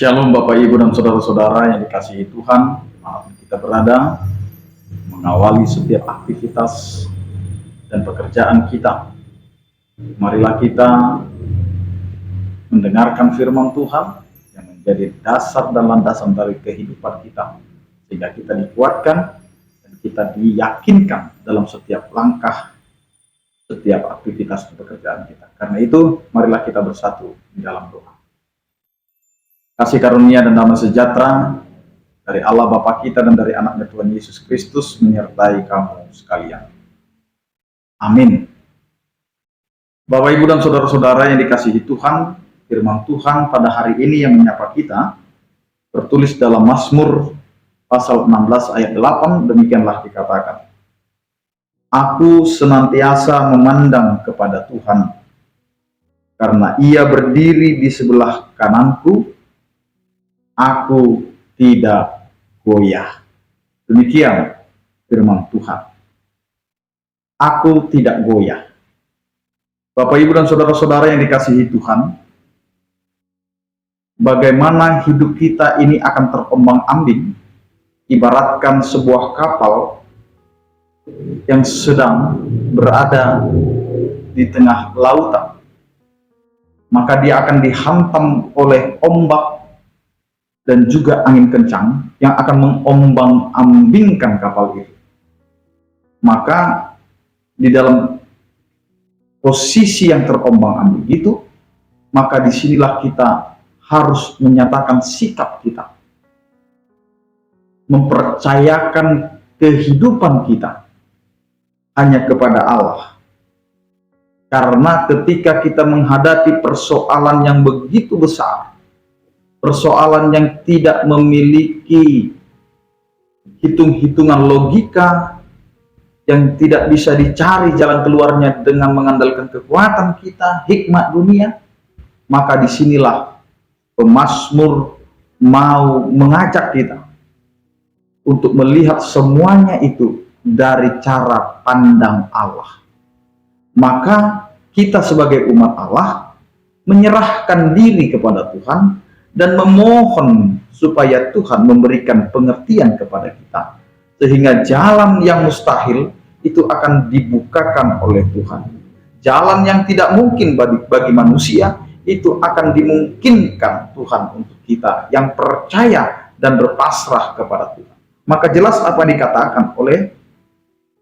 Shalom Bapak Ibu dan Saudara-saudara yang dikasihi Tuhan. Kita berada mengawali setiap aktivitas dan pekerjaan kita. Marilah kita mendengarkan firman Tuhan yang menjadi dasar dan landasan dari kehidupan kita, sehingga kita dikuatkan dan kita diyakinkan dalam setiap langkah, setiap aktivitas dan pekerjaan kita. Karena itu, marilah kita bersatu di dalam doa. Kasih karunia dan damai sejahtera dari Allah Bapa kita dan dari anaknya Tuhan Yesus Kristus menyertai kamu sekalian. Amin. Bapak Ibu dan saudara-saudara yang dikasihi Tuhan, firman Tuhan pada hari ini yang menyapa kita tertulis dalam Mazmur pasal 16 ayat 8, demikianlah dikatakan. Aku senantiasa memandang kepada Tuhan, karena Ia berdiri di sebelah kananku, aku tidak goyah. Demikian firman Tuhan. Aku tidak goyah. Bapak, Ibu, dan saudara-saudara yang dikasihi Tuhan, bagaimana hidup kita ini akan terombang-ambing, ibaratkan sebuah kapal yang sedang berada di tengah lautan. Maka dia akan dihantam oleh ombak dan juga angin kencang yang akan mengombang-ambingkan kapal itu. Maka di dalam posisi yang terombang-ambing itu, maka disinilah kita harus menyatakan sikap kita, mempercayakan kehidupan kita hanya kepada Allah. Karena ketika kita menghadapi persoalan yang begitu besar, persoalan yang tidak memiliki hitung-hitungan logika, yang tidak bisa dicari jalan keluarnya dengan mengandalkan kekuatan kita, hikmat dunia, maka disinilah pemazmur mau mengajak kita untuk melihat semuanya itu dari cara pandang Allah. Maka kita sebagai umat Allah menyerahkan diri kepada Tuhan dan memohon supaya Tuhan memberikan pengertian kepada kita, sehingga jalan yang mustahil itu akan dibukakan oleh Tuhan. Jalan yang tidak mungkin bagi manusia itu akan dimungkinkan Tuhan untuk kita yang percaya dan berpasrah kepada Tuhan. Maka jelas apa dikatakan oleh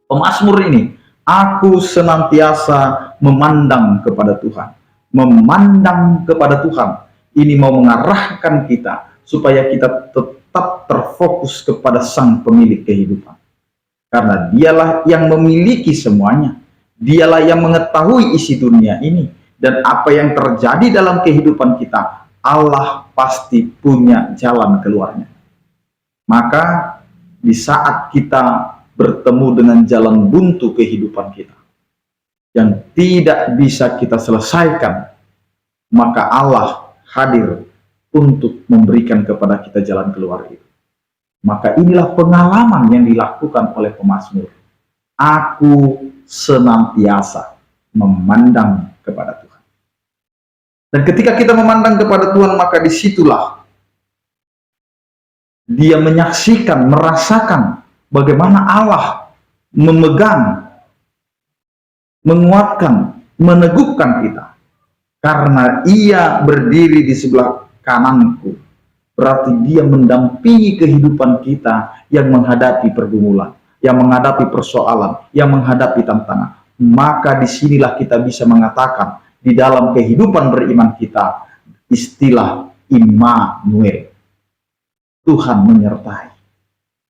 pemazmur ini, aku senantiasa memandang kepada Tuhan. Memandang kepada Tuhan ini mau mengarahkan kita supaya kita tetap terfokus kepada Sang Pemilik kehidupan. Karena Dialah yang memiliki semuanya. Dialah yang mengetahui isi dunia ini. Dan apa yang terjadi dalam kehidupan kita, Allah pasti punya jalan keluarnya. Maka di saat kita bertemu dengan jalan buntu kehidupan kita yang tidak bisa kita selesaikan, maka Allah hadir untuk memberikan kepada kita jalan keluar itu. Maka inilah pengalaman yang dilakukan oleh pemazmur. Aku senantiasa memandang kepada Tuhan. Dan ketika kita memandang kepada Tuhan, maka disitulah dia menyaksikan, merasakan bagaimana Allah memegang, menguatkan, meneguhkan kita. Karena Ia berdiri di sebelah kananku, berarti Dia mendampingi kehidupan kita yang menghadapi pergumulan, yang menghadapi persoalan, yang menghadapi tantangan. Maka disinilah kita bisa mengatakan di dalam kehidupan beriman kita, istilah Immanuel, Tuhan menyertai.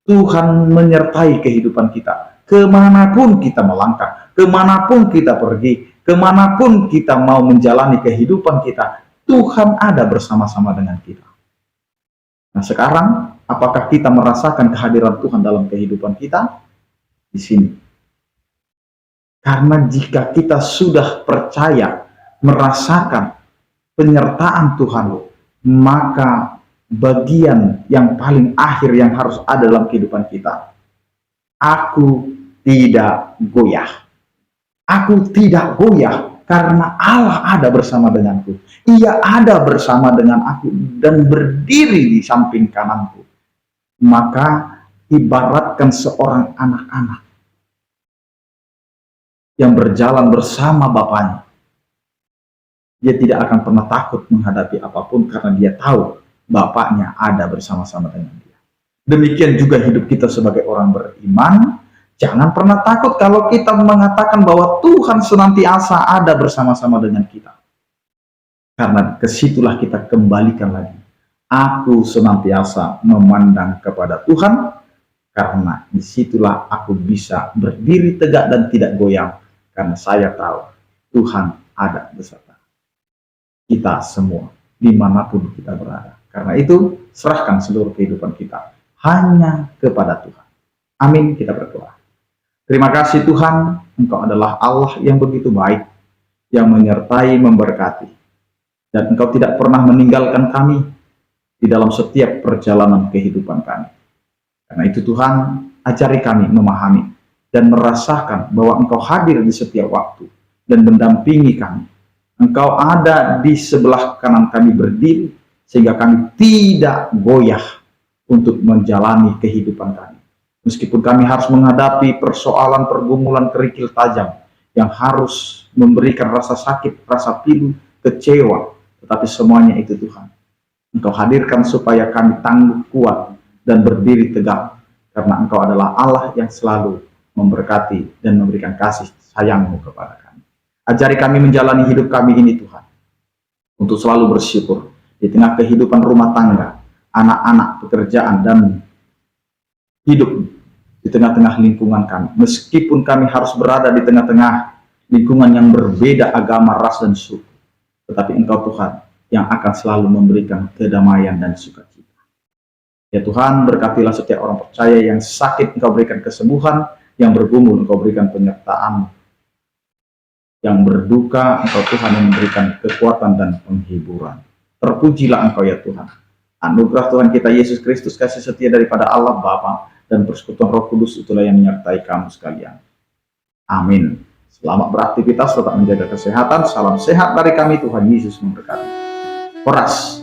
Tuhan menyertai kehidupan kita, kemanapun kita melangkah, kemanapun kita pergi, kemanapun kita mau menjalani kehidupan kita, Tuhan ada bersama-sama dengan kita. Nah sekarang, apakah kita merasakan kehadiran Tuhan dalam kehidupan kita? Di sini. Karena jika kita sudah percaya, merasakan penyertaan Tuhan, maka bagian yang paling akhir yang harus ada dalam kehidupan kita, aku tidak goyah. Aku tidak goyah karena Allah ada bersama denganku. Ia ada bersama dengan aku dan berdiri di samping kananku. Maka ibaratkan seorang anak-anak yang berjalan bersama bapaknya. Dia tidak akan pernah takut menghadapi apapun karena dia tahu bapaknya ada bersama-sama dengan dia. Demikian juga hidup kita sebagai orang beriman. Jangan pernah takut kalau kita mengatakan bahwa Tuhan senantiasa ada bersama-sama dengan kita. Karena kesitulah kita kembalikan lagi. Aku senantiasa memandang kepada Tuhan, karena disitulah aku bisa berdiri tegak dan tidak goyang. Karena saya tahu Tuhan ada beserta kita semua, dimanapun kita berada. Karena itu, serahkan seluruh kehidupan kita hanya kepada Tuhan. Amin, kita berdoa. Terima kasih Tuhan, Engkau adalah Allah yang begitu baik, yang menyertai, memberkati. Dan Engkau tidak pernah meninggalkan kami di dalam setiap perjalanan kehidupan kami. Karena itu Tuhan, ajari kami memahami dan merasakan bahwa Engkau hadir di setiap waktu dan mendampingi kami. Engkau ada di sebelah kanan kami berdiri, sehingga kami tidak goyah untuk menjalani kehidupan kami. Meskipun kami harus menghadapi persoalan, pergumulan, kerikil tajam yang harus memberikan rasa sakit, rasa pilu, kecewa, tetapi semuanya itu Tuhan, Engkau hadirkan supaya kami tangguh, kuat, dan berdiri tegak, karena Engkau adalah Allah yang selalu memberkati dan memberikan kasih sayang-Mu kepada kami. Ajari kami menjalani hidup kami ini Tuhan, untuk selalu bersyukur di tengah kehidupan rumah tangga, anak-anak, pekerjaan, dan hidup di tengah-tengah lingkungan kami. Meskipun kami harus berada di tengah-tengah lingkungan yang berbeda agama, ras, dan suku, tetapi Engkau Tuhan yang akan selalu memberikan kedamaian dan sukacita. Ya Tuhan, berkatilah setiap orang percaya yang sakit, Engkau berikan kesembuhan, yang bergumul Engkau berikan penyertaan, yang berduka Engkau Tuhan yang memberikan kekuatan dan penghiburan. Terpujilah Engkau ya Tuhan. Anugerah Tuhan kita Yesus Kristus, kasih setia daripada Allah Bapa dan persekutuan Roh Kudus itulah yang menyertai kamu sekalian. Amin. Selamat beraktivitas, tetap menjaga kesehatan. Salam sehat dari kami, Tuhan Yesus memberkati. Horas.